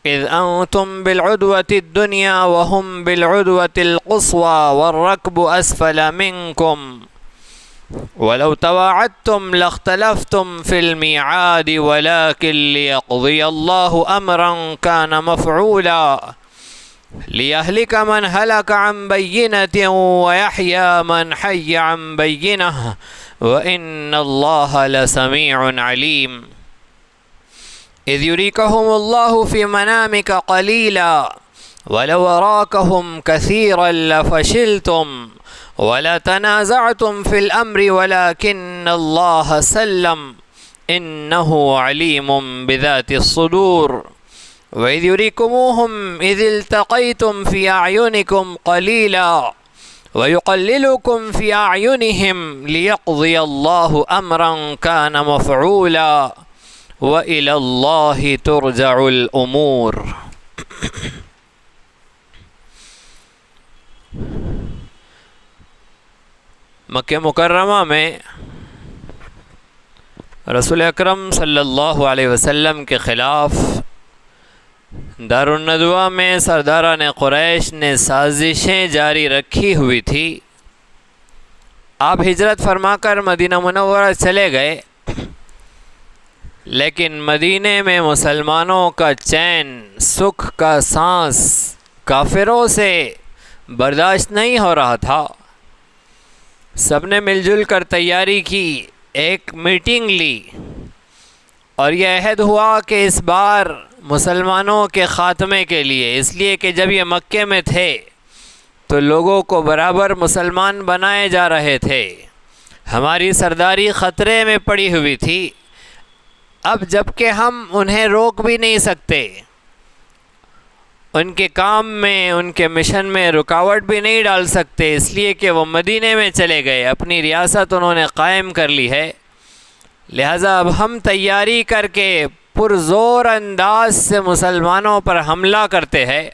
إذ أنتم بالعدوة الدنيا وهم بالعدوة القصوى والركب أسفل منكم ولو تواعدتم لاختلفتم في الميعاد ولكن ليقضي الله أمرا كان مفعولا ليهلك من هلك عن بينة ويحيى من حي عن بينة وإن الله لسميع عليم إذ يريكهم الله في منامك قليلا ولو أراكهم كثيرا لفشلتم ولتنازعتم في الأمر ولكن الله سلم إنه عليم بذات الصدور وإذ يريكموهم إذ التقيتم في أعينكم قليلا ويقللكم في أعينهم ليقضي الله أمرا كان مفعولا وإلى الله ترجع الأمور۔ مکہ مکرمہ میں رسول اکرم صلی اللہ علیہ وسلم کے خلاف دارالندوہ میں سرداران قریش نے سازشیں جاری رکھی ہوئی تھی۔ آپ ہجرت فرما کر مدینہ منورہ چلے گئے، لیکن مدینے میں مسلمانوں کا چین، سکھ کا سانس کافروں سے برداشت نہیں ہو رہا تھا۔ سب نے مل جل کر تیاری کی، ایک میٹنگ لی اور یہ عہد ہوا کہ اس بار مسلمانوں کے خاتمے کے لیے، اس لیے کہ جب یہ مکے میں تھے تو لوگوں کو برابر مسلمان بنائے جا رہے تھے، ہماری سرداری خطرے میں پڑی ہوئی تھی۔ اب جب کہ ہم انہیں روک بھی نہیں سکتے، ان کے کام میں، ان کے مشن میں رکاوٹ بھی نہیں ڈال سکتے، اس لیے کہ وہ مدینے میں چلے گئے، اپنی ریاست انہوں نے قائم کر لی ہے، لہذا اب ہم تیاری کر کے پرزور انداز سے مسلمانوں پر حملہ کرتے ہیں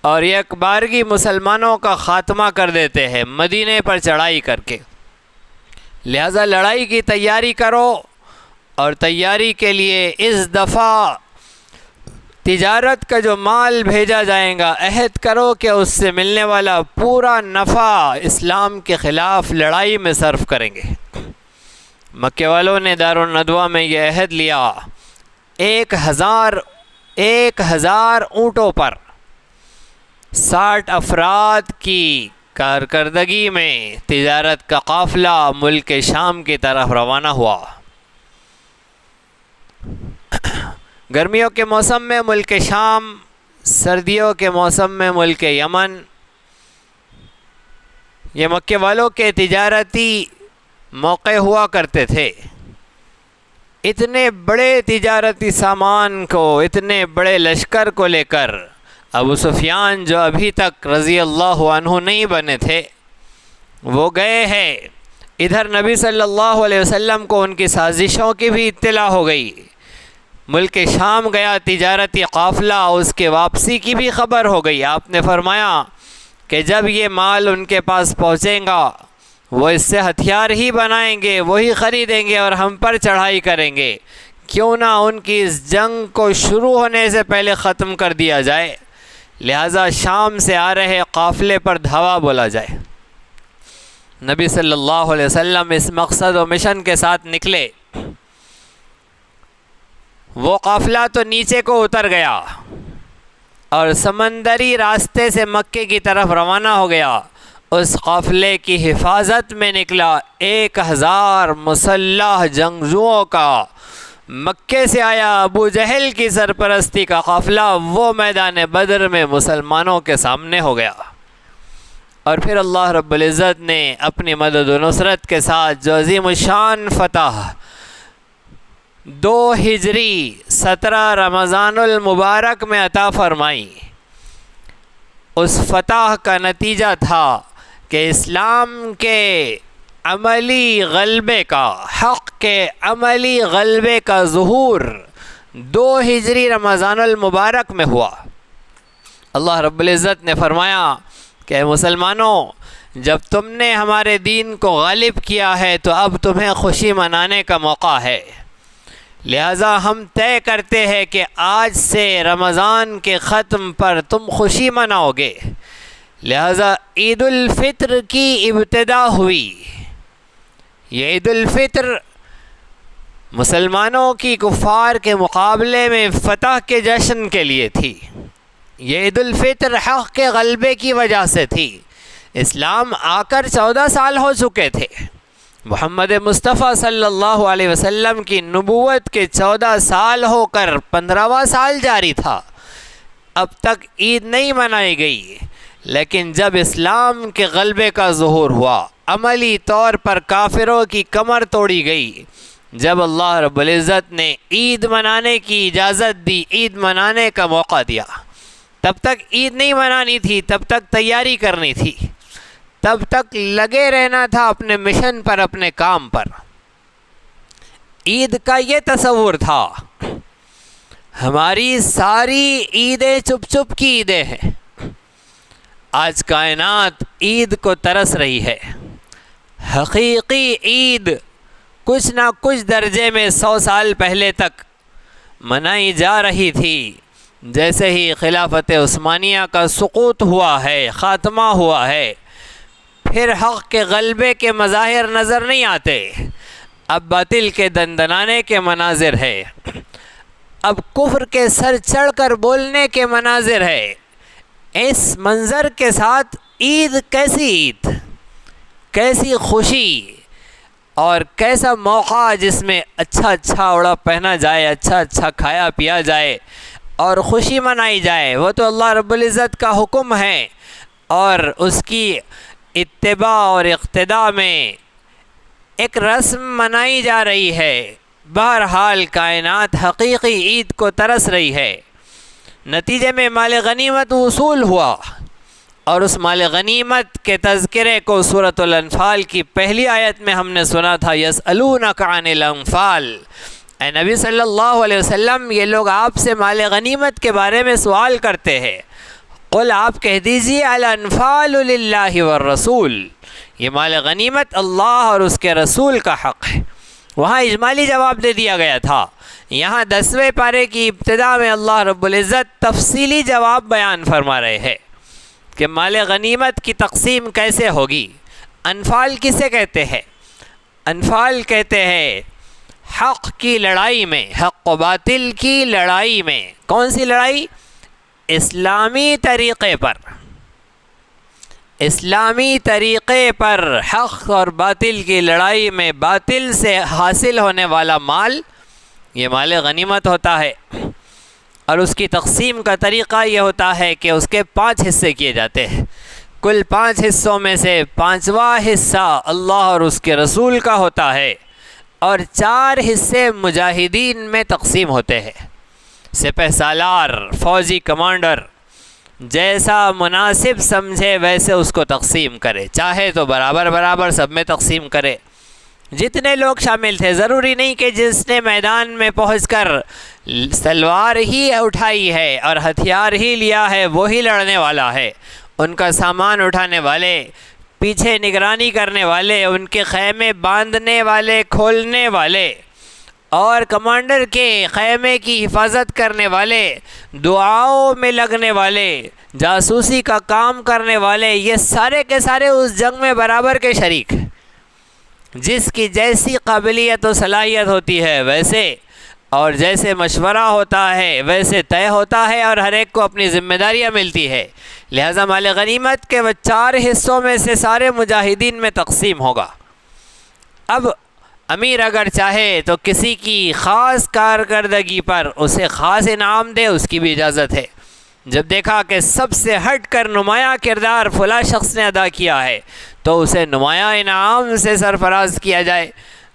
اور یک بارگی مسلمانوں کا خاتمہ کر دیتے ہیں مدینے پر چڑھائی کر کے۔ لہذا لڑائی کی تیاری کرو، اور تیاری کے لیے اس دفعہ تجارت کا جو مال بھیجا جائے گا، عہد کرو کہ اس سے ملنے والا پورا نفع اسلام کے خلاف لڑائی میں صرف کریں گے۔ مکے والوں نے دارالندوہ میں یہ عہد لیا، 1000 اونٹوں پر 60 افراد کی کارکردگی میں تجارت کا قافلہ ملک شام کی طرف روانہ ہوا۔ گرمیوں کے موسم میں ملک شام، سردیوں کے موسم میں ملک یمن، یہ مکے والوں کے تجارتی موقع ہوا کرتے تھے۔ اتنے بڑے تجارتی سامان کو، اتنے بڑے لشکر کو لے کر ابو سفیان، جو ابھی تک رضی اللہ عنہ نہیں بنے تھے، وہ گئے ہیں۔ ادھر نبی صلی اللہ علیہ وسلم کو ان کی سازشوں کی بھی اطلاع ہو گئی، ملک شام گیا تجارتی قافلہ، اس کے واپسی کی بھی خبر ہو گئی۔ آپ نے فرمایا کہ جب یہ مال ان کے پاس پہنچے گا، وہ اس سے ہتھیار ہی بنائیں گے، وہی خریدیں گے اور ہم پر چڑھائی کریں گے، کیوں نہ ان کی اس جنگ کو شروع ہونے سے پہلے ختم کر دیا جائے، لہٰذا شام سے آ رہے قافلے پر دھاوا بولا جائے۔ نبی صلی اللہ علیہ وسلم اس مقصد و مشن کے ساتھ نکلے۔ وہ قافلہ تو نیچے کو اتر گیا اور سمندری راستے سے مکے کی طرف روانہ ہو گیا۔ اس قافلے کی حفاظت میں نکلا 1000 مسلح جنگجوؤں کا، مکے سے آیا ابو جہل کی سرپرستی کا قافلہ، وہ میدان بدر میں مسلمانوں کے سامنے ہو گیا۔ اور پھر اللہ رب العزت نے اپنی مدد و نصرت کے ساتھ جو عظیم الشان فتح 2 ہجری 17 رمضان المبارک میں عطا فرمائی، اس فتح کا نتیجہ تھا کہ اسلام کے عملی غلبے کا، حق کے عملی غلبے کا ظہور 2 ہجری رمضان المبارک میں ہوا۔ اللہ رب العزت نے فرمایا کہ مسلمانوں، جب تم نے ہمارے دین کو غالب کیا ہے تو اب تمہیں خوشی منانے کا موقع ہے۔ لہذا ہم طے کرتے ہیں کہ آج سے رمضان کے ختم پر تم خوشی مناؤ گے۔ لہذا عید الفطر کی ابتدا ہوئی۔ یہ عید الفطر مسلمانوں کی کفار کے مقابلے میں فتح کے جشن کے لیے تھی۔ یہ عید الفطر حق کے غلبے کی وجہ سے تھی۔ اسلام آ کر 14 سال ہو چکے تھے۔ محمد مصطفیٰ صلی اللہ علیہ وسلم کی نبوت کے 14 سال ہو کر 15واں سال جاری تھا۔ اب تک عید نہیں منائی گئی، لیکن جب اسلام کے غلبے کا ظہور ہوا، عملی طور پر کافروں کی کمر توڑی گئی، جب اللہ رب العزت نے عید منانے کی اجازت دی، عید منانے کا موقع دیا، تب تک عید نہیں منانی تھی، تب تک تیاری کرنی تھی، تب تک لگے رہنا تھا اپنے مشن پر، اپنے کام پر۔ عید کا یہ تصور تھا۔ ہماری ساری عیدیں چپ چپ کی عیدیں ہیں۔ آج کائنات عید کو ترس رہی ہے۔ حقیقی عید کچھ نہ کچھ درجے میں 100 سال پہلے تک منائی جا رہی تھی۔ جیسے ہی خلافت عثمانیہ کا سقوط ہوا ہے، خاتمہ ہوا ہے، پھر حق کے غلبے کے مظاہر نظر نہیں آتے، اب باطل کے دندنانے کے مناظر ہے، اب کفر کے سر چڑھ کر بولنے کے مناظر ہے۔ اس منظر کے ساتھ عید کیسی عید، کیسی خوشی اور کیسا موقع جس میں اچھا اچھا اوڑا پہنا جائے، اچھا اچھا کھایا پیا جائے اور خوشی منائی جائے۔ وہ تو اللہ رب العزت کا حکم ہے، اور اس کی اتباع اور اقتداء میں ایک رسم منائی جا رہی ہے۔ بہرحال کائنات حقیقی عید کو ترس رہی ہے۔ نتیجے میں مال غنیمت وصول ہوا، اور اس مال غنیمت کے تذکرے کو سورۃ الانفال کی پہلی آیت میں ہم نے سنا تھا، یسألونک عن الانفال۔ اے نبی صلی اللہ علیہ وسلم، یہ لوگ آپ سے مال غنیمت کے بارے میں سوال کرتے ہیں۔ قل، آپ کہہ دیجئے، الانفال للہ والرسول، یہ مال غنیمت اللہ اور اس کے رسول کا حق ہے۔ وہاں اجمالی جواب دے دیا گیا تھا۔ یہاں 10ویں پارے کی ابتدا میں اللہ رب العزت تفصیلی جواب بیان فرما رہے ہیں کہ مال غنیمت کی تقسیم کیسے ہوگی۔ انفال کسے کہتے ہیں؟ انفال کہتے ہیں حق کی لڑائی میں، حق و باطل کی لڑائی میں۔ کون سی لڑائی؟ اسلامی طریقے پر، اسلامی طریقے پر حق اور باطل کی لڑائی میں باطل سے حاصل ہونے والا مال، یہ مال غنیمت ہوتا ہے، اور اس کی تقسیم کا طریقہ یہ ہوتا ہے کہ اس کے 5 حصے کیے جاتے ہیں۔ کل 5 حصوں میں سے 5واں حصہ اللہ اور اس کے رسول کا ہوتا ہے، اور 4 حصے مجاہدین میں تقسیم ہوتے ہیں۔ سپہ سالار، فوجی کمانڈر جیسا مناسب سمجھے ویسے اس کو تقسیم کرے، چاہے تو برابر برابر سب میں تقسیم کرے۔ جتنے لوگ شامل تھے، ضروری نہیں کہ جس نے میدان میں پہنچ کر تلوار ہی اٹھائی ہے اور ہتھیار ہی لیا ہے وہی لڑنے والا ہے۔ ان کا سامان اٹھانے والے، پیچھے نگرانی کرنے والے، ان کے خیمے باندھنے والے، کھولنے والے، اور کمانڈر کے خیمے کی حفاظت کرنے والے، دعاؤں میں لگنے والے، جاسوسی کا کام کرنے والے، یہ سارے کے سارے اس جنگ میں برابر کے شریک ہیں۔ جس کی جیسی قابلیت و صلاحیت ہوتی ہے ویسے، اور جیسے مشورہ ہوتا ہے ویسے طے ہوتا ہے، اور ہر ایک کو اپنی ذمہ داریاں ملتی ہے۔ لہذا مال غنیمت کے 4 حصوں میں سے سارے مجاہدین میں تقسیم ہوگا۔ اب امیر اگر چاہے تو کسی کی خاص کارکردگی پر اسے خاص انعام دے، اس کی بھی اجازت ہے۔ جب دیکھا کہ سب سے ہٹ کر نمایاں کردار فلاں شخص نے ادا کیا ہے تو اسے نمایاں انعام سے سرفراز کیا جائے۔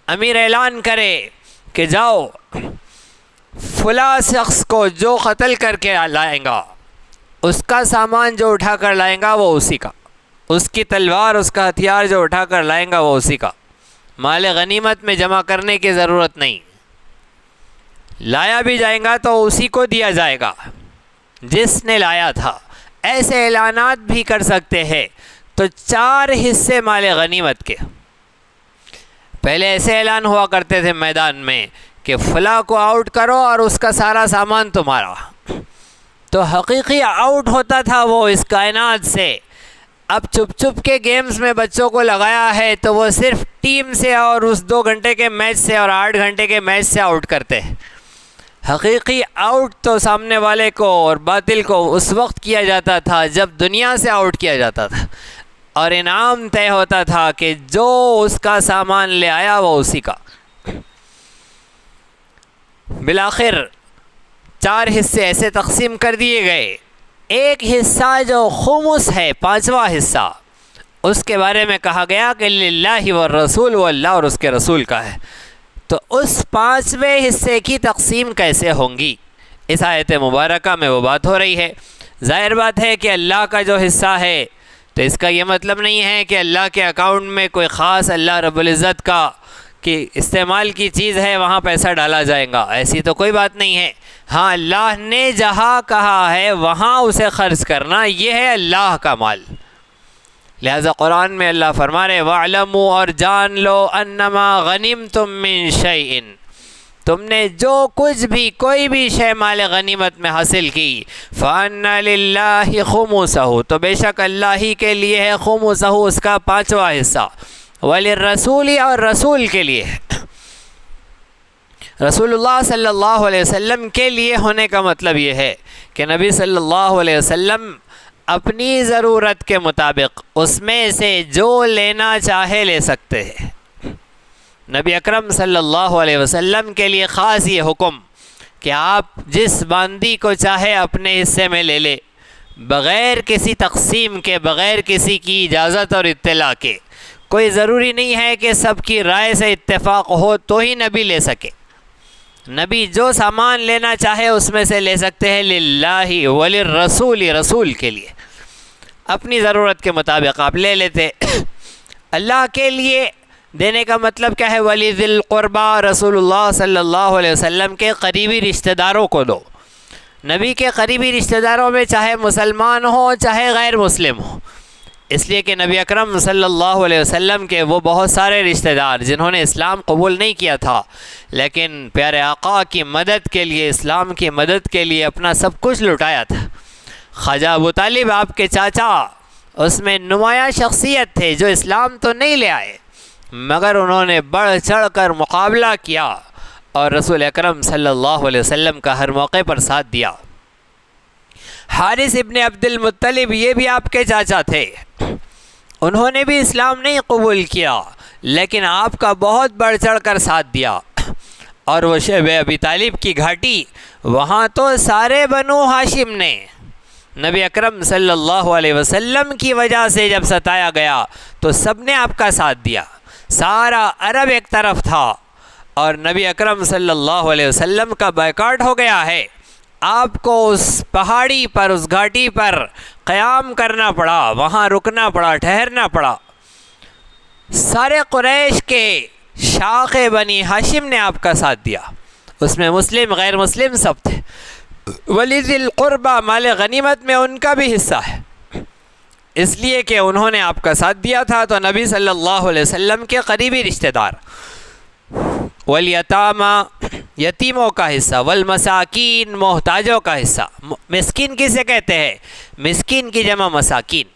امیر اعلان کرے کہ جاؤ فلاں شخص کو جو قتل کر کے لائیں گا، اس کا سامان جو اٹھا کر لائیں گا وہ اسی کا، اس کی تلوار، اس کا ہتھیار جو اٹھا کر لائیں گا وہ اسی کا۔ مال غنیمت میں جمع کرنے کی ضرورت نہیں، لایا بھی جائیں گا تو اسی کو دیا جائے گا جس نے لایا تھا۔ ایسے اعلانات بھی کر سکتے ہیں۔ تو 4 حصے مال غنیمت کے۔ پہلے ایسے اعلان ہوا کرتے تھے میدان میں کہ فلاں کو آؤٹ کرو اور اس کا سارا سامان تمہارا. تو حقیقی آؤٹ ہوتا تھا وہ اس کائنات سے. اب چھپ چھپ کے گیمز میں بچوں کو لگایا ہے تو وہ صرف ٹیم سے اور اس 2 گھنٹے کے میچ سے اور 8 گھنٹے کے میچ سے آؤٹ کرتے. حقیقی آؤٹ تو سامنے والے کو اور باطل کو اس وقت کیا جاتا تھا جب دنیا سے آؤٹ کیا جاتا تھا اور انعام طے ہوتا تھا کہ جو اس کا سامان لے آیا وہ اسی کا. بالآخر 4 حصے ایسے تقسیم کر دیے گئے. ایک حصہ جو خمس ہے، 5واں حصہ، اس کے بارے میں کہا گیا کہ للہ والرسول، وہ اللہ اور اس کے رسول کا ہے. تو اس 5ویں حصے کی تقسیم کیسے ہوں گی؟ اس آیت مبارکہ میں وہ بات ہو رہی ہے. ظاہر بات ہے کہ اللہ کا جو حصہ ہے تو اس کا یہ مطلب نہیں ہے کہ اللہ کے اکاؤنٹ میں کوئی خاص اللہ رب العزت کا کہ استعمال کی چیز ہے وہاں پیسہ ڈالا جائے گا، ایسی تو کوئی بات نہیں ہے. ہاں، اللہ نے جہاں کہا ہے وہاں اسے خرچ کرنا، یہ ہے اللہ کا مال. لہذا قرآن میں اللہ فرما رہے وَاعْلَمُوا، اور جان لو، انما غنمتم من شیء، تم نے جو کچھ بھی کوئی بھی شے مال غنیمت میں حاصل کی، فَأَنَّ لِلَّهِ خُمُسَهُ، تو بے شک اللہ ہی کے لیے ہے خمسہ، اس کا 5واں حصہ، وَلِلرَّسُولِ، اور رسول کے لیے، رسول اللہ صلی اللہ علیہ وسلم کے لیے ہونے کا مطلب یہ ہے کہ نبی صلی اللہ علیہ وسلم اپنی ضرورت کے مطابق اس میں سے جو لینا چاہے لے سکتے ہیں. نبی اکرم صلی اللہ علیہ وسلم کے لیے خاص یہ حکم کہ آپ جس باندی کو چاہے اپنے حصے میں لے لے، بغیر کسی تقسیم کے، بغیر کسی کی اجازت اور اطلاع کے. کوئی ضروری نہیں ہے کہ سب کی رائے سے اتفاق ہو تو ہی نبی لے سکے. نبی جو سامان لینا چاہے اس میں سے لے سکتے ہیں، للہ وللرسول، رسول کے لیے اپنی ضرورت کے مطابق آپ لے لیتے. اللہ کے لیے دینے کا مطلب کیا ہے؟ وَلِذِي الْقُرْبَى، رسول اللہ صلی اللہ علیہ وسلم کے قریبی رشتہ داروں کو دو. نبی کے قریبی رشتہ داروں میں چاہے مسلمان ہوں چاہے غیر مسلم ہوں، اس لیے کہ نبی اکرم صلی اللہ علیہ وسلم کے وہ بہت سارے رشتہ دار جنہوں نے اسلام قبول نہیں کیا تھا لیکن پیارے آقا کی مدد کے لیے، اسلام کی مدد کے لیے اپنا سب کچھ لٹایا تھا. خواجہ ابو طالب آپ کے چاچا اس میں نمایاں شخصیت تھے جو اسلام تو نہیں لے آئے مگر انہوں نے بڑھ چڑھ کر مقابلہ کیا اور رسول اکرم صلی اللہ علیہ وسلم کا ہر موقع پر ساتھ دیا. حارث ابن عبد المطلب یہ بھی آپ کے چاچا تھے، انہوں نے بھی اسلام نہیں قبول کیا لیکن آپ کا بہت بڑھ چڑھ کر ساتھ دیا. اور وہ شیب ابی طالب کی گھاٹی، وہاں تو سارے بنو ہاشم نے نبی اکرم صلی اللہ علیہ وسلم کی وجہ سے جب ستایا گیا تو سب نے آپ کا ساتھ دیا. سارا عرب ایک طرف تھا اور نبی اکرم صلی اللہ علیہ وسلم کا بائیکاٹ ہو گیا ہے. آپ کو اس پہاڑی پر، اس گھاٹی پر قیام کرنا پڑا، وہاں رکنا پڑا، ٹھہرنا پڑا. سارے قریش کے شاخ بنی ہاشم نے آپ کا ساتھ دیا، اس میں مسلم غیر مسلم سب تھے. وَلِذِي الْقُرْبَى، مال غنیمت میں ان کا بھی حصہ ہے، اس لیے کہ انہوں نے آپ کا ساتھ دیا تھا. تو نبی صلی اللہ علیہ وسلم کے قریبی رشتہ دار، وَالْيَتَامَى، یتیموں کا حصہ، والمساکین، محتاجوں کا حصہ. مسکین کسے کہتے ہیں؟ مسکین کی جمع مساکین.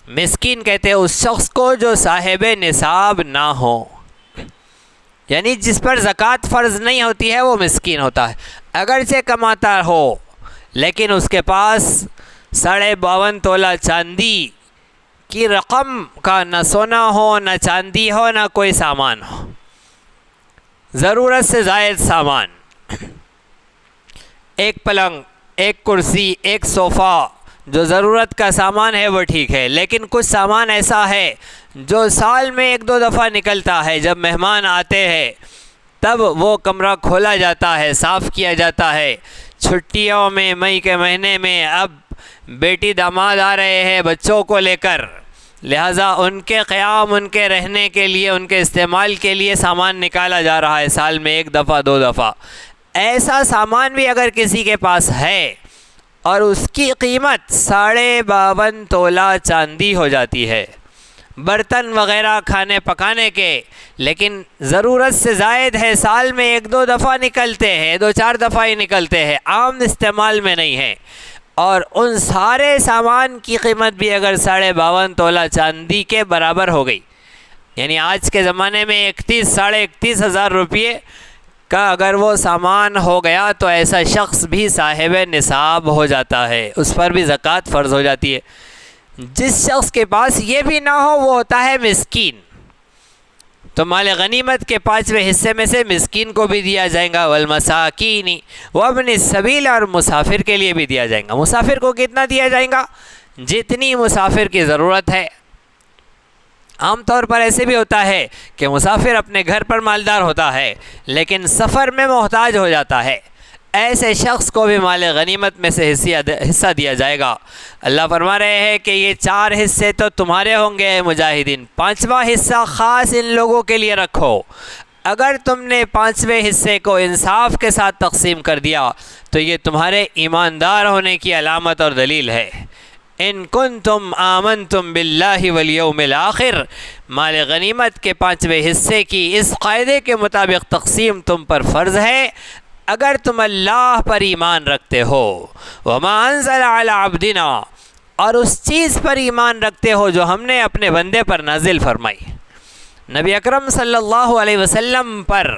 مسکین کہتے ہیں اس شخص کو جو صاحب نصاب نہ ہو، یعنی جس پر زکوٰۃ فرض نہیں ہوتی ہے وہ مسکین ہوتا ہے. اگرچہ کماتا ہو لیکن اس کے پاس 52.5 تولہ چاندی کی رقم کا نہ سونا ہو، نہ چاندی ہو، نہ کوئی سامان ہو، ضرورت سے زائد سامان، ایک پلنگ، ایک کرسی، ایک صوفہ، جو ضرورت کا سامان ہے وہ ٹھیک ہے. لیکن کچھ سامان ایسا ہے جو سال میں 1-2 دفعہ نکلتا ہے، جب مہمان آتے ہیں تب وہ کمرہ کھولا جاتا ہے، صاف کیا جاتا ہے. چھٹیوں میں، مئی کے مہینے میں اب بیٹی داماد آ رہے ہیں بچوں کو لے کر، لہٰذا ان کے قیام، ان کے رہنے کے لیے، ان کے استعمال کے لیے سامان نکالا جا رہا ہے سال میں 1 دفعہ 2 دفعہ. ایسا سامان بھی اگر کسی کے پاس ہے اور اس کی قیمت 52.5 تولہ چاندی ہو جاتی ہے، برتن وغیرہ کھانے پکانے کے، لیکن ضرورت سے زائد ہے، سال میں 1-2 دفعہ نکلتے ہیں، 2-4 دفعہ ہی نکلتے ہیں، عام استعمال میں نہیں ہے، اور ان سارے سامان کی قیمت بھی اگر 52.5 تولہ چاندی کے برابر ہو گئی، یعنی آج کے زمانے میں 31-31.5 ہزار روپے کا اگر وہ سامان ہو گیا تو ایسا شخص بھی صاحب نصاب ہو جاتا ہے، اس پر بھی زکوٰۃ فرض ہو جاتی ہے۔ جس شخص کے پاس یہ بھی نہ ہو وہ ہوتا ہے مسکین، تو مال غنیمت کے 5ویں حصے میں سے مسکین کو بھی دیا جائے گا، والمساکین وابن السبیل، اور مسافر کے لیے بھی دیا جائے گا۔ مسافر کو کتنا دیا جائے گا؟ جتنی مسافر کی ضرورت ہے۔ عام طور پر ایسے بھی ہوتا ہے کہ مسافر اپنے گھر پر مالدار ہوتا ہے لیکن سفر میں محتاج ہو جاتا ہے، ایسے شخص کو بھی مال غنیمت میں سے حصہ دیا جائے گا۔ اللہ فرما رہے ہیں کہ یہ 4 حصے تو تمہارے ہوں گے مجاہدین، 5واں حصہ خاص ان لوگوں کے لیے رکھو۔ اگر تم نے 5ویں حصے کو انصاف کے ساتھ تقسیم کر دیا تو یہ تمہارے ایماندار ہونے کی علامت اور دلیل ہے۔ ان کنتم آمنتم باللہ والیوم الآخر، مال غنیمت کے 5ویں حصے کی اس قاعدے کے مطابق تقسیم تم پر فرض ہے اگر تم اللہ پر ایمان رکھتے ہو، وما انزل علی عبدنا، اور اس چیز پر ایمان رکھتے ہو جو ہم نے اپنے بندے پر نازل فرمائی۔ نبی اکرم صلی اللہ علیہ وسلم پر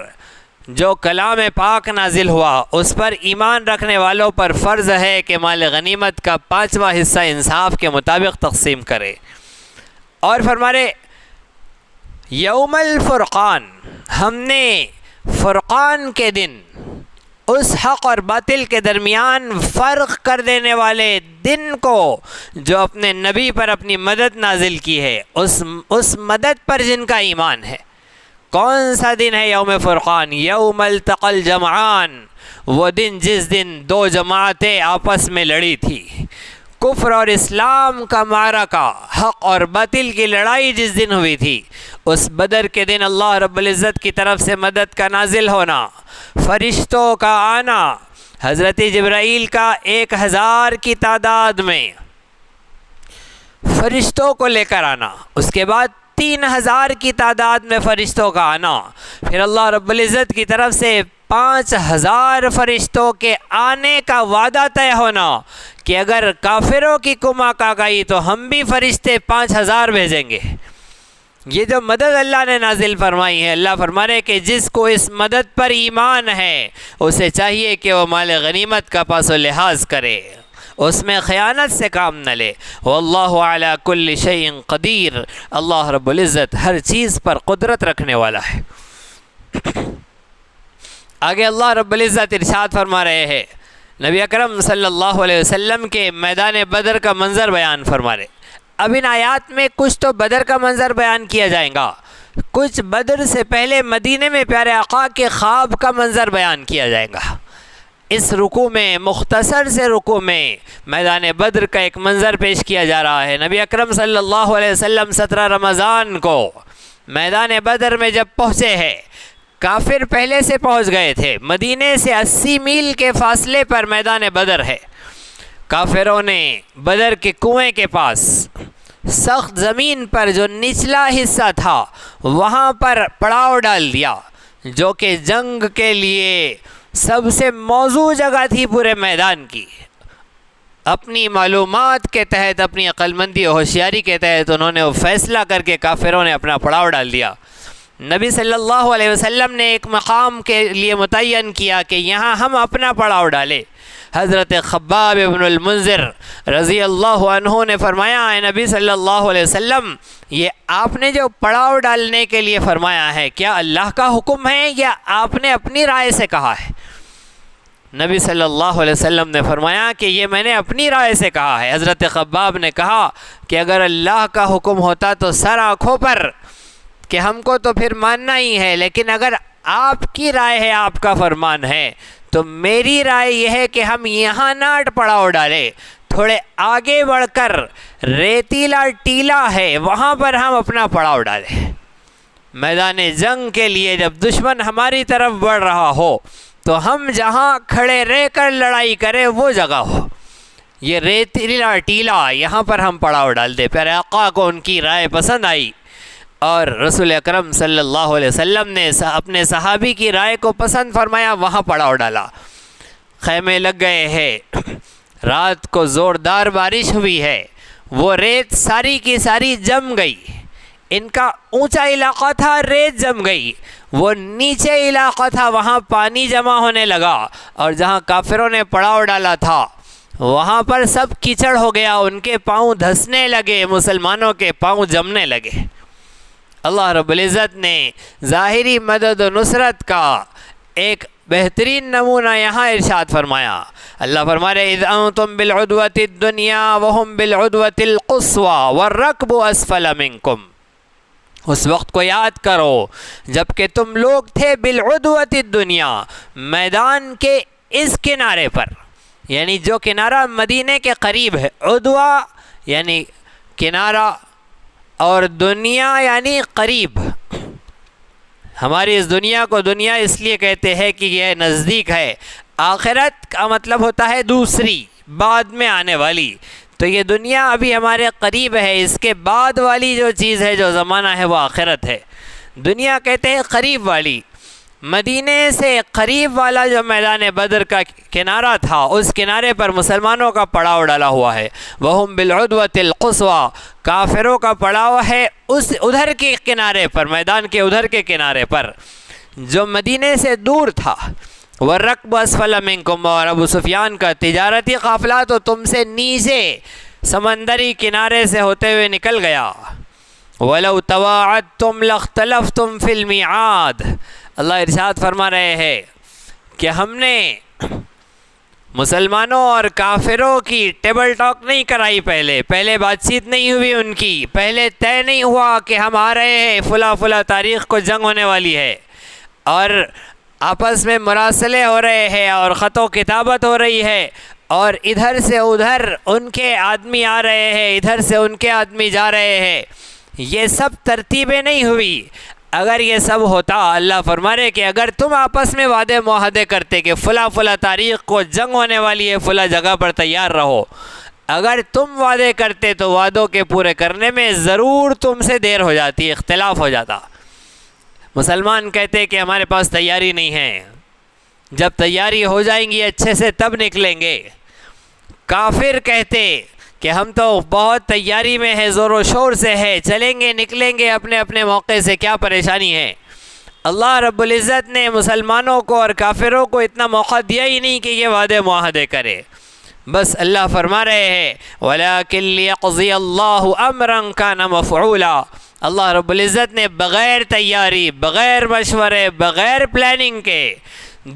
جو کلام پاک نازل ہوا اس پر ایمان رکھنے والوں پر فرض ہے کہ مال غنیمت کا 5واں حصہ انصاف کے مطابق تقسیم کرے۔ اور فرمارے یوم الفرقان، ہم نے فرقان کے دن، اس حق اور باطل کے درمیان فرق کر دینے والے دن کو جو اپنے نبی پر اپنی مدد نازل کی ہے، اس مدد پر جن کا ایمان ہے۔ کون سا دن ہے یوم فرقان؟ یوم التقى الجمعان، وہ دن جس دن 2 جماعتیں آپس میں لڑی تھی، کفر اور اسلام کا معرکہ، حق اور باطل کی لڑائی جس دن ہوئی تھی، اس بدر کے دن اللہ رب العزت کی طرف سے مدد کا نازل ہونا، فرشتوں کا آنا، حضرت جبرائیل کا 1000 کی تعداد میں فرشتوں کو لے کر آنا، اس کے بعد 3000 کی تعداد میں فرشتوں کا آنا، پھر اللہ رب العزت کی طرف سے 5000 فرشتوں کے آنے کا وعدہ طے ہونا کہ اگر کافروں کی کمک آ گئی تو ہم بھی فرشتے 5000 بھیجیں گے۔ یہ جو مدد اللہ نے نازل فرمائی ہے، اللہ فرما رہے کہ جس کو اس مدد پر ایمان ہے اسے چاہیے کہ وہ مال غنیمت کا پاس و لحاظ کرے، اس میں خیانت سے کام نہ لے۔ واللہ علی کل شیء قدیر، اللہ رب العزت ہر چیز پر قدرت رکھنے والا ہے۔ آگے اللہ رب العزت ارشاد فرما رہے ہیں، نبی اکرم صلی اللہ علیہ وسلم کے میدان بدر کا منظر بیان فرما رہے۔ اب ان آیات میں کچھ تو بدر کا منظر بیان کیا جائے گا، کچھ بدر سے پہلے مدینے میں پیارے آقا کے خواب کا منظر بیان کیا جائے گا۔ اس رکوع میں، مختصر سے رکوع میں، میدان بدر کا ایک منظر پیش کیا جا رہا ہے۔ نبی اکرم صلی اللہ علیہ وسلم 17 رمضان کو میدان بدر میں جب پہنچے ہیں، کافر پہلے سے پہنچ گئے تھے، مدینے سے 80 میل کے فاصلے پر میدان بدر ہے۔ کافروں نے بدر کے کنویں کے پاس سخت زمین پر جو نچلا حصہ تھا وہاں پر پڑاؤ ڈال دیا، جو کہ جنگ کے لیے سب سے موزوں جگہ تھی پورے میدان کی۔ اپنی معلومات کے تحت، اپنی عقل مندی اور ہوشیاری کے تحت انہوں نے وہ فیصلہ کر کے کافروں نے اپنا پڑاؤ ڈال دیا۔ نبی صلی اللہ علیہ وسلم نے ایک مقام کے لیے متعین کیا کہ یہاں ہم اپنا پڑاؤ ڈالیں۔ حضرت خباب ابن المنذر رضی اللہ عنہ نے فرمایا، اے نبی صلی اللہ علیہ وسلم، یہ آپ نے جو پڑاؤ ڈالنے کے لیے فرمایا ہے کیا اللہ کا حکم ہے یا آپ نے اپنی رائے سے کہا ہے؟ نبی صلی اللہ علیہ وسلم نے فرمایا کہ یہ میں نے اپنی رائے سے کہا ہے۔ حضرت خباب نے کہا کہ اگر اللہ کا حکم ہوتا تو سر آنکھوں پر کہ ہم کو تو پھر ماننا ہی ہے، لیکن اگر آپ کی رائے ہے، آپ کا فرمان ہے، تو میری رائے یہ ہے کہ ہم یہاں نہ پڑاؤ ڈالیں، تھوڑے آگے بڑھ کر ریتیلا ٹیلا ہے وہاں پر ہم اپنا پڑاؤ ڈالیں۔ میدان جنگ کے لیے جب دشمن ہماری طرف بڑھ رہا ہو تو ہم جہاں کھڑے رہ کر لڑائی کریں وہ جگہ ہو۔ یہ ریتیلا ٹیلا یہاں پر ہم پڑاؤ ڈال دیں۔ پیارے آقا کو ان کی رائے پسند آئی اور رسول اکرم صلی اللہ علیہ وسلم نے اپنے صحابی کی رائے کو پسند فرمایا، وہاں پڑاؤ ڈالا۔ خیمے لگ گئے ہیں، رات کو زوردار بارش ہوئی ہے، وہ ریت ساری کی ساری جم گئی۔ ان کا اونچا علاقہ تھا، ریت جم گئی۔ وہ نیچے علاقہ تھا، وہاں پانی جمع ہونے لگا، اور جہاں کافروں نے پڑاؤ ڈالا تھا وہاں پر سب کیچڑ ہو گیا، ان کے پاؤں دھسنے لگے، مسلمانوں کے پاؤں جمنے لگے۔ اللہ رب العزت نے ظاہری مدد و نصرت کا ایک بہترین نمونہ یہاں ارشاد فرمایا۔ اللہ فرما رہے اذ انتم بالعدوۃ الدنیا وهم بالعدوۃ القصوى والركب اسفل منکم، اس وقت کو یاد کرو جب کہ تم لوگ تھے بالعدوۃ الدنیا، میدان کے اس کنارے پر، یعنی جو کنارہ مدینے کے قریب ہے۔ عدوہ یعنی کنارہ اور دنیا یعنی قریب۔ ہماری اس دنیا کو دنیا اس لیے کہتے ہیں کہ یہ نزدیک ہے، آخرت کا مطلب ہوتا ہے دوسری، بعد میں آنے والی۔ تو یہ دنیا ابھی ہمارے قریب ہے، اس کے بعد والی جو چیز ہے، جو زمانہ ہے، وہ آخرت ہے۔ دنیا کہتے ہیں قریب والی۔ مدینے سے قریب والا جو میدان بدر کا کنارہ تھا، اس کنارے پر مسلمانوں کا پڑاؤ ڈالا ہوا ہے۔ وَهُمْ بِالْعُدْوَةِ الْقُصْوَى، کافروں کا پڑاؤ ہے اس ادھر کے کنارے پر، میدان کے ادھر کے کنارے پر جو مدینے سے دور تھا۔ وَالرَّكْبُ أَسْفَلَ مِنْكُمْ، اور ابو سفیان کا تجارتی قافلہ تو تم سے نیچے سمندری کنارے سے ہوتے ہوئے نکل گیا۔ وَلَوْ تَوَاعَدْتُمْ لَاخْتَلَفْتُمْ فِي الْمِيعَادِ، اللہ ارشاد فرما رہے ہیں کہ ہم نے مسلمانوں اور کافروں کی ٹیبل ٹاک نہیں کرائی، پہلے بات چیت نہیں ہوئی ان کی، پہلے طے نہیں ہوا کہ ہم آ رہے ہیں فلاں تاریخ کو جنگ ہونے والی ہے، اور آپس میں مراسلے ہو رہے ہیں اور خط و کتابت ہو رہی ہے، اور ادھر سے ادھر ان کے آدمی آ رہے ہیں، ادھر سے ان کے آدمی جا رہے ہیں، یہ سب ترتیبیں نہیں ہوئی۔ اگر یہ سب ہوتا، اللہ فرما رہے کہ اگر تم آپس میں وعدے معاہدے کرتے کہ فلاں تاریخ کو جنگ ہونے والی ہے، فلاں جگہ پر تیار رہو، اگر تم وعدے کرتے تو وعدوں کے پورے کرنے میں ضرور تم سے دیر ہو جاتی، اختلاف ہو جاتا۔ مسلمان کہتے کہ ہمارے پاس تیاری نہیں ہے، جب تیاری ہو جائیں گی اچھے سے تب نکلیں گے۔ کافر کہتے کہ ہم تو بہت تیاری میں ہے، زور و شور سے ہے، چلیں گے نکلیں گے اپنے اپنے موقع سے، کیا پریشانی ہے۔ اللہ رب العزت نے مسلمانوں کو اور کافروں کو اتنا موقع دیا ہی نہیں کہ یہ وعدے معاہدے کرے۔ بس اللہ فرما رہے ہیں وَلَكِنْ لِيَقْضِيَ اللَّهُ أَمْرًا كَانَ مَفْعُولًا، اللہ رب العزت نے بغیر تیاری، بغیر مشورے، بغیر پلاننگ کے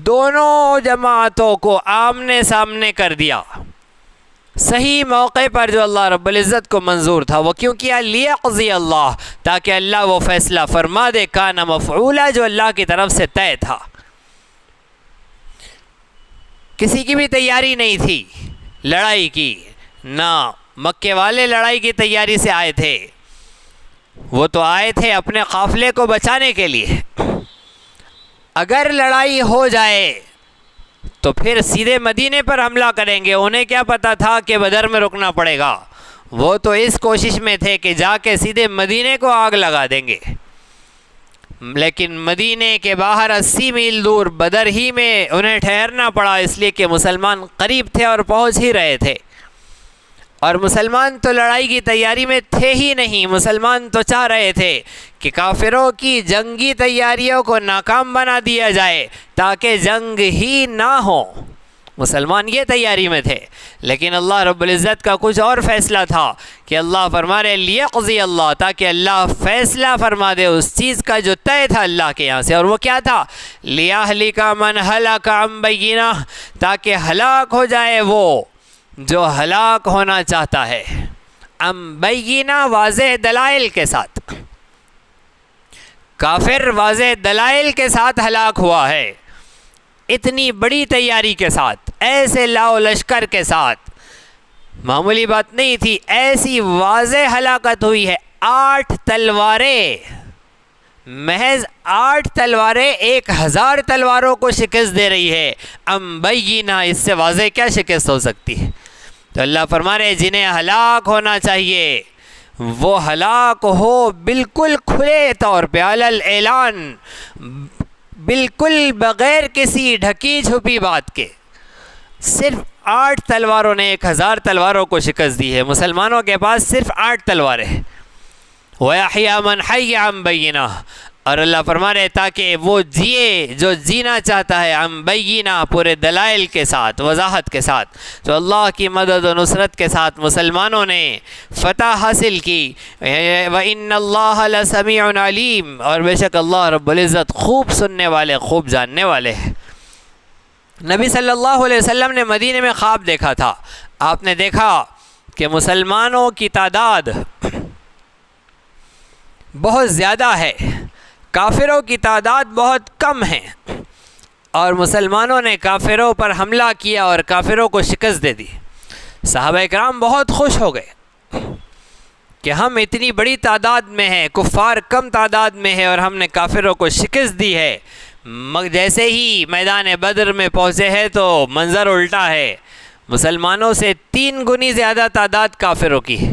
دونوں جماعتوں کو آمنے سامنے کر دیا، صحیح موقع پر جو اللہ رب العزت کو منظور تھا۔ وہ کیوں کیا؟ لیقضی اللہ، تاکہ اللہ وہ فیصلہ فرما دے، کان مفعولا، جو اللہ کی طرف سے طے تھا۔ کسی کی بھی تیاری نہیں تھی لڑائی کی، نہ مکے والے لڑائی کی تیاری سے آئے تھے، وہ تو آئے تھے اپنے قافلے کو بچانے کے لیے۔ اگر لڑائی ہو جائے تو پھر سیدھے مدینے پر حملہ کریں گے، انہیں کیا پتا تھا کہ بدر میں رکنا پڑے گا، وہ تو اس کوشش میں تھے کہ جا کے سیدھے مدینے کو آگ لگا دیں گے۔ لیکن مدینے کے باہر 80 میل دور بدر ہی میں انہیں ٹھہرنا پڑا، اس لیے کہ مسلمان قریب تھے اور پہنچ ہی رہے تھے، اور مسلمان تو لڑائی کی تیاری میں تھے ہی نہیں۔ مسلمان تو چاہ رہے تھے کہ کافروں کی جنگی تیاریوں کو ناکام بنا دیا جائے تاکہ جنگ ہی نہ ہو، مسلمان یہ تیاری میں تھے۔ لیکن اللہ رب العزت کا کچھ اور فیصلہ تھا کہ اللہ فرما رہے لیقضی اللہ، تاکہ اللہ فیصلہ فرما دے اس چیز کا جو طے تھا اللہ کے یہاں سے، اور وہ کیا تھا؟ لیہلک من ہلک عن بینہ، تاکہ ہلاک ہو جائے وہ جو ہلاک ہونا چاہتا ہے، عن بینہ، واضح دلائل کے ساتھ۔ کافر واضح دلائل کے ساتھ ہلاک ہوا ہے، اتنی بڑی تیاری کے ساتھ، ایسے لاؤ لشکر کے ساتھ، معمولی بات نہیں تھی، ایسی واضح ہلاکت ہوئی ہے۔ 8 تلواریں، محض 8 تلواریں 1000 تلواروں کو شکست دے رہی ہے۔ ام بینہ، اس سے واضح کیا شکست ہو سکتی ہے؟ تو اللہ فرما رہے جنہیں ہلاک ہونا چاہیے وہ ہلاک ہو بالکل کھلے طور پہ، علی الاعلان، بالکل بغیر کسی ڈھکی چھپی بات کے۔ صرف 8 تلواروں نے 1000 تلواروں کو شکست دی ہے۔ مسلمانوں کے پاس صرف 8 تلواریں ہیں۔ وَيَحْيَىٰ مَنْ حَيَّ عَنْ بَيِّنَةٍ، اور اللہ فرما رہے تاکہ وہ جیے جو جینا چاہتا ہے عن بینہ، پورے دلائل کے ساتھ، وضاحت کے ساتھ۔ تو اللہ کی مدد و نصرت کے ساتھ مسلمانوں نے فتح حاصل کی۔ وَإِنَّ اللَّهَ لَسَمِيعٌ عَلِيمٌ، اور بے شک اللہ رب العزت خوب سننے والے، خوب جاننے والے ہیں۔ نبی صلی اللہ علیہ وسلم نے مدینے میں خواب دیکھا تھا۔ آپ نے دیکھا کہ مسلمانوں کی تعداد بہت زیادہ ہے، کافروں کی تعداد بہت کم ہے، اور مسلمانوں نے کافروں پر حملہ کیا اور کافروں کو شکست دے دی۔ صحابہ کرام بہت خوش ہو گئے کہ ہم اتنی بڑی تعداد میں ہیں، کفار کم تعداد میں ہے اور ہم نے کافروں کو شکست دی ہے۔ جیسے ہی میدان بدر میں پہنچے ہیں تو منظر الٹا ہے، مسلمانوں سے 3 گنی زیادہ تعداد کافروں کی ہے۔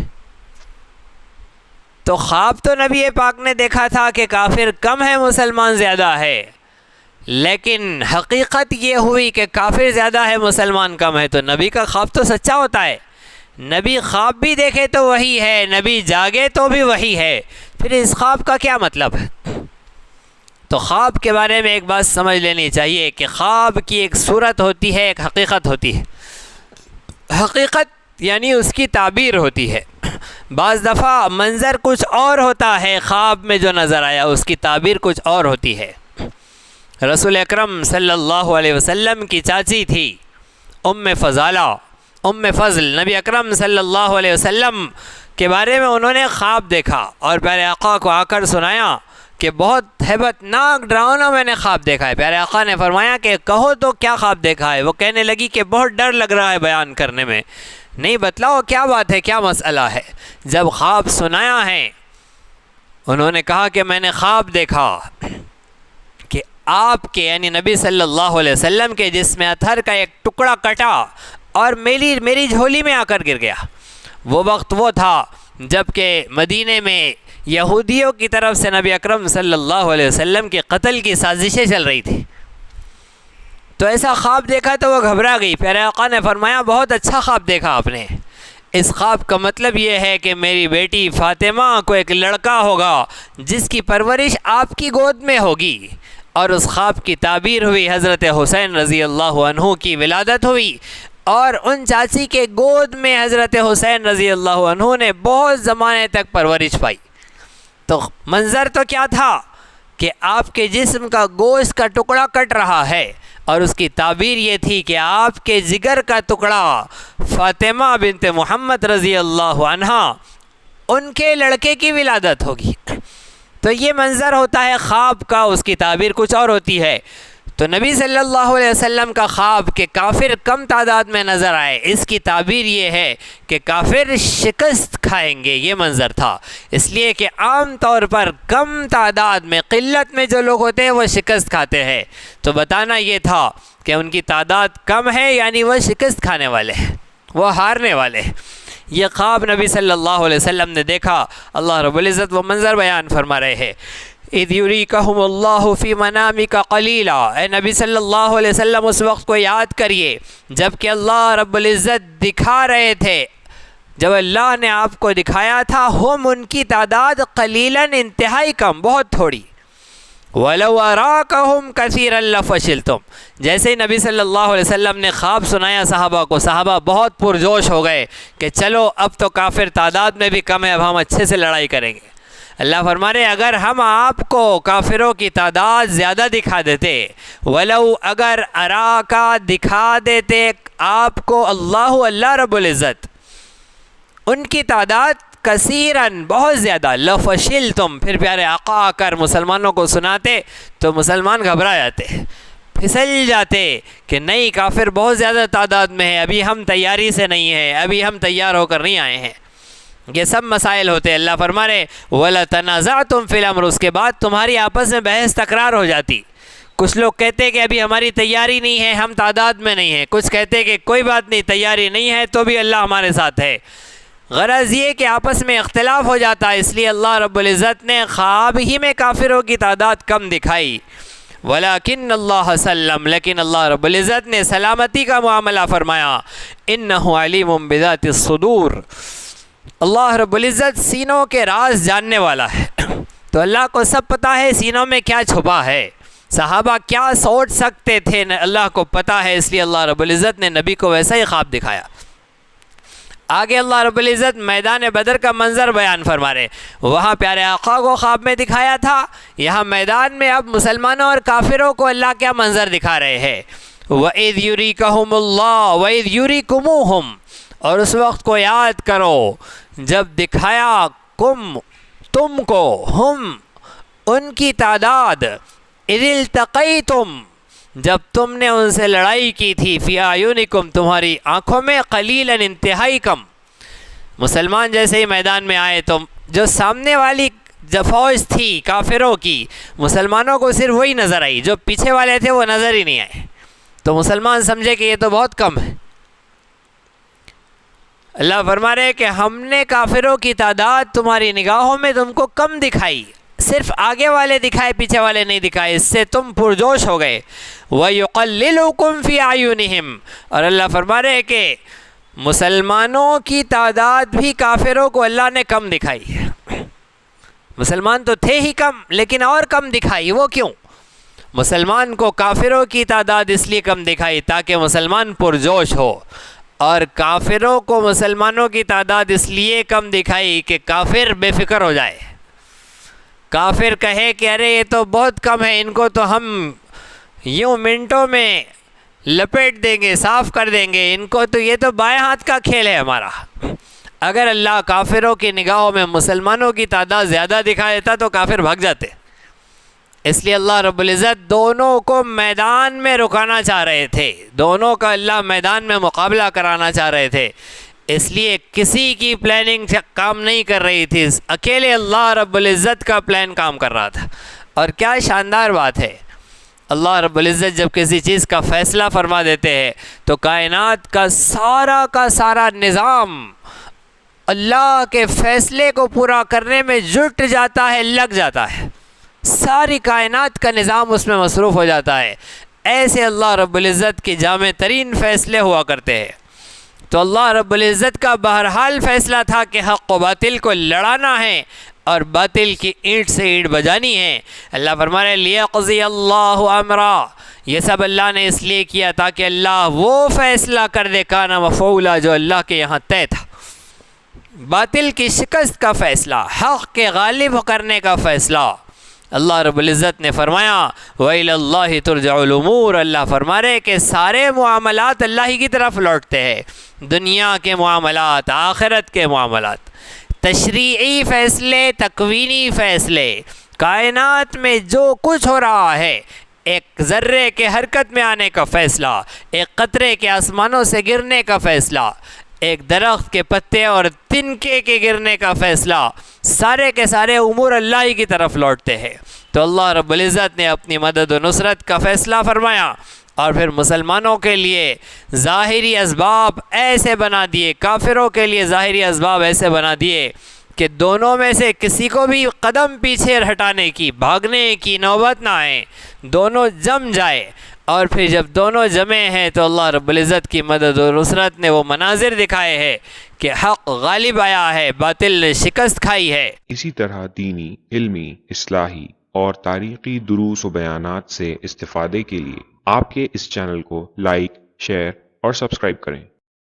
تو خواب تو نبی پاک نے دیکھا تھا کہ کافر کم ہے، مسلمان زیادہ ہے، لیکن حقیقت یہ ہوئی کہ کافر زیادہ ہے، مسلمان کم ہے۔ تو نبی کا خواب تو سچا ہوتا ہے، نبی خواب بھی دیکھے تو وہی ہے، نبی جاگے تو بھی وہی ہے، پھر اس خواب کا کیا مطلب ہے؟ تو خواب کے بارے میں ایک بات سمجھ لینی چاہیے کہ خواب کی ایک صورت ہوتی ہے، ایک حقیقت ہوتی ہے۔ حقیقت یعنی اس کی تعبیر ہوتی ہے۔ بعض دفعہ منظر کچھ اور ہوتا ہے، خواب میں جو نظر آیا اس کی تعبیر کچھ اور ہوتی ہے۔ رسول اکرم صلی اللہ علیہ وسلم کی چاچی تھی ام فضالہ، ام فضل، نبی اکرم صلی اللہ علیہ وسلم کے بارے میں انہوں نے خواب دیکھا اور پیارے آقا کو آ کر سنایا کہ بہت ہیبت ناک ڈراؤنا میں نے خواب دیکھا ہے۔ پیارے آقا نے فرمایا کہ کہو تو کیا خواب دیکھا ہے؟ وہ کہنے لگی کہ بہت ڈر لگ رہا ہے بیان کرنے میں، نہیں بتلاؤ کیا بات ہے، کیا مسئلہ ہے؟ جب خواب سنایا ہے انہوں نے کہا کہ میں نے خواب دیکھا کہ آپ کے یعنی نبی صلی اللہ علیہ وسلم کے جسم اطہر کا ایک ٹکڑا کٹا اور میری جھولی میں آ کر گر گیا۔ وہ وقت وہ تھا جب کہ مدینے میں یہودیوں کی طرف سے نبی اکرم صلی اللہ علیہ وسلم کے قتل کی سازشیں چل رہی تھی۔ تو ایسا خواب دیکھا تو وہ گھبرا گئی۔ پیارے آقا نے فرمایا بہت اچھا خواب دیکھا آپ نے، اس خواب کا مطلب یہ ہے کہ میری بیٹی فاطمہ کو ایک لڑکا ہوگا جس کی پرورش آپ کی گود میں ہوگی۔ اور اس خواب کی تعبیر ہوئی، حضرت حسین رضی اللہ عنہ کی ولادت ہوئی اور ان چاچی کے گود میں حضرت حسین رضی اللہ عنہ نے بہت زمانے تک پرورش پائی۔ تو منظر تو کیا تھا کہ آپ کے جسم کا گوشت کا ٹکڑا کٹ رہا ہے اور اس کی تعبیر یہ تھی کہ آپ کے جگر کا ٹکڑا فاطمہ بنت محمد رضی اللہ عنہا ان کے لڑکے کی ولادت ہوگی۔ تو یہ منظر ہوتا ہے خواب کا، اس کی تعبیر کچھ اور ہوتی ہے۔ تو نبی صلی اللہ علیہ وسلم کا خواب کہ کافر کم تعداد میں نظر آئے، اس کی تعبیر یہ ہے کہ کافر شکست کھائیں گے، یہ منظر تھا۔ اس لیے کہ عام طور پر کم تعداد میں، قلت میں جو لوگ ہوتے ہیں وہ شکست کھاتے ہیں، تو بتانا یہ تھا کہ ان کی تعداد کم ہے، یعنی وہ شکست کھانے والے ہیں، وہ ہارنے والے ہیں۔ یہ خواب نبی صلی اللہ علیہ وسلم نے دیکھا۔ اللہ رب العزت وہ منظر بیان فرما رہے ہیں، اِذْ يُرِيكَهُمُ اللَّهُ فِي مَنَامِكَ قَلِيلًا۔ اے نبی صلی اللہ علیہ وسلم اس وقت کو یاد کریے جب کہ اللہ رب العزت دکھا رہے تھے، جب اللہ نے آپ کو دکھایا تھا، ہم ان کی تعداد قلیلاً انتہائی کم، بہت تھوڑی۔ وَلَوْ أَرَاكَهُمْ كَثِيرًا لَفَشِلْتُمْ۔ جیسے ہی نبی صلی اللہ علیہ وسلم نے خواب سنایا صحابہ کو، صحابہ بہت پرجوش ہو گئے کہ چلو اب تو کافر تعداد میں بھی کم ہے، اب ہم اچھے سے لڑائی کریں گے۔ اللہ فرما رہے اگر ہم آپ کو کافروں کی تعداد زیادہ دکھا دیتے، ولو اگر اراکا دکھا دیتے آپ کو اللہ رب العزت ان کی تعداد کثیراً بہت زیادہ، لفشلتم، پھر پیارے آقا آ کر مسلمانوں کو سناتے تو مسلمان گھبرا جاتے، پھسل جاتے کہ نہیں کافر بہت زیادہ تعداد میں ہے، ابھی ہم تیاری سے نہیں ہیں، ابھی ہم تیار ہو کر نہیں آئے ہیں۔ یہ سب مسائل ہوتے۔ اللہ فرما رہے وَلَا تَنَازَعْتُمْ فِي الْأَمْرِ، اس کے بعد تمہاری آپس میں بحث تکرار ہو جاتی، کچھ لوگ کہتے ہیں کہ ابھی ہماری تیاری نہیں ہے، ہم تعداد میں نہیں ہیں، کچھ کہتے ہیں کہ کوئی بات نہیں، تیاری نہیں ہے تو بھی اللہ ہمارے ساتھ ہے۔ غرض یہ کہ آپس میں اختلاف ہو جاتا ہے، اس لیے اللہ رب العزت نے خواب ہی میں کافروں کی تعداد کم دکھائی۔ ولیکن اللہ سلم، لیکن اللہ رب العزت نے سلامتی کا معاملہ فرمایا۔ انہ علیم بذات الصدور، اللہ رب العزت سینوں کے راز جاننے والا ہے، تو اللہ کو سب پتہ ہے سینوں میں کیا چھپا ہے، صحابہ کیا سوچ سکتے تھے اللہ کو پتہ ہے، اس لیے اللہ رب العزت نے نبی کو ویسا ہی خواب دکھایا۔ آگے اللہ رب العزت میدان بدر کا منظر بیان فرما رہے، وہاں پیارے آقا کو خواب میں دکھایا تھا، یہاں میدان میں اب مسلمانوں اور کافروں کو اللہ کیا منظر دکھا رہے ہیں۔ وَإِذْ يُرِيكَهُمُ اللَّهُ وَإِذْ يُرِيكُمُوهُمْ، اور اس وقت کو یاد کرو جب دکھایا تم کو، ہم ان کی تعداد، اذ التقیتم جب تم نے ان سے لڑائی کی تھی، فی اعینکم تمہاری آنکھوں میں، قلیلا انتہائی کم۔ مسلمان جیسے ہی میدان میں آئے تو جو سامنے والی فوج تھی کافروں کی، مسلمانوں کو صرف وہی نظر آئی، جو پیچھے والے تھے وہ نظر ہی نہیں آئے، تو مسلمان سمجھے کہ یہ تو بہت کم ہے۔ اللہ فرما رہے کہ ہم نے کافروں کی تعداد تمہاری نگاہوں میں تم کو کم دکھائی، صرف آگے والے دکھائے پیچھے والے نہیں دکھائے، اس سے تم پرجوش ہو گئے۔ وَيُقَلِّلُكُمْ فِي أَعْيُنِهِمْ، اور اللہ فرما رہے کہ مسلمانوں کی تعداد بھی کافروں کو اللہ نے کم دکھائی۔ مسلمان تو تھے ہی کم، لیکن اور کم دکھائی، وہ کیوں؟ مسلمان کو کافروں کی تعداد اس لیے کم دکھائی تاکہ مسلمان پرجوش ہو، اور کافروں کو مسلمانوں کی تعداد اس لیے کم دکھائی کہ کافر بے فکر ہو جائے، کافر کہے کہ ارے یہ تو بہت کم ہے، ان کو تو ہم یوں منٹوں میں لپیٹ دیں گے، صاف کر دیں گے، ان کو تو یہ تو بائیں ہاتھ کا کھیل ہے ہمارا۔ اگر اللہ کافروں کی نگاہوں میں مسلمانوں کی تعداد زیادہ دکھا دیتا تو کافر بھاگ جاتے، اس لیے اللہ رب العزت دونوں کو میدان میں رکانا چاہ رہے تھے، دونوں کا اللہ میدان میں مقابلہ کرانا چاہ رہے تھے، اس لیے کسی کی پلاننگ کام نہیں کر رہی تھی، اکیلے اللہ رب العزت کا پلان کام کر رہا تھا۔ اور کیا شاندار بات ہے، اللہ رب العزت جب کسی چیز کا فیصلہ فرما دیتے ہیں تو کائنات کا سارا نظام اللہ کے فیصلے کو پورا کرنے میں جٹ جاتا ہے، لگ جاتا ہے، ساری کائنات کا نظام اس میں مصروف ہو جاتا ہے۔ ایسے اللہ رب العزت کے جامع ترین فیصلے ہوا کرتے ہیں۔ تو اللہ رب العزت کا بہرحال فیصلہ تھا کہ حق و باطل کو لڑانا ہے اور باطل کی اینٹ سے اینٹ بجانی ہے۔ اللہ فرما رہے لیقضی اللہ امرا، یہ سب اللہ نے اس لیے کیا تاکہ اللہ وہ فیصلہ کر دے کانا مفعولا جو اللہ کے یہاں طے تھا، باطل کی شکست کا فیصلہ، حق کے غالب کرنے کا فیصلہ۔ اللہ رب العزت نے فرمایا وَإِلَى اللَّهِ تُرْجَعُ الْأُمُورُ، اللہ فرما رہے کہ سارے معاملات اللہ ہی کی طرف لوٹتے ہیں، دنیا کے معاملات، آخرت کے معاملات، تشریعی فیصلے، تکوینی فیصلے، کائنات میں جو کچھ ہو رہا ہے، ایک ذرے کے حرکت میں آنے کا فیصلہ، ایک قطرے کے آسمانوں سے گرنے کا فیصلہ، ایک درخت کے پتے اور تنکے کے گرنے کا فیصلہ، سارے کے سارے امور اللہ ہی کی طرف لوٹتے ہیں۔ تو اللہ رب العزت نے اپنی مدد و نصرت کا فیصلہ فرمایا، اور پھر مسلمانوں کے لیے ظاہری اسباب ایسے بنا دیے، کافروں کے لیے ظاہری اسباب ایسے بنا دیے کہ دونوں میں سے کسی کو بھی قدم پیچھے ہٹانے کی، بھاگنے کی نوبت نہ آئے، دونوں جم جائے۔ اور پھر جب دونوں جمے ہیں تو اللہ رب العزت کی مدد و نصرت نے وہ مناظر دکھائے ہیں کہ حق غالب آیا ہے، باطل نے شکست کھائی ہے۔ اسی طرح دینی، علمی، اصلاحی اور تاریخی دروس و بیانات سے استفادے کے لیے آپ کے اس چینل کو لائک، شیئر اور سبسکرائب کریں۔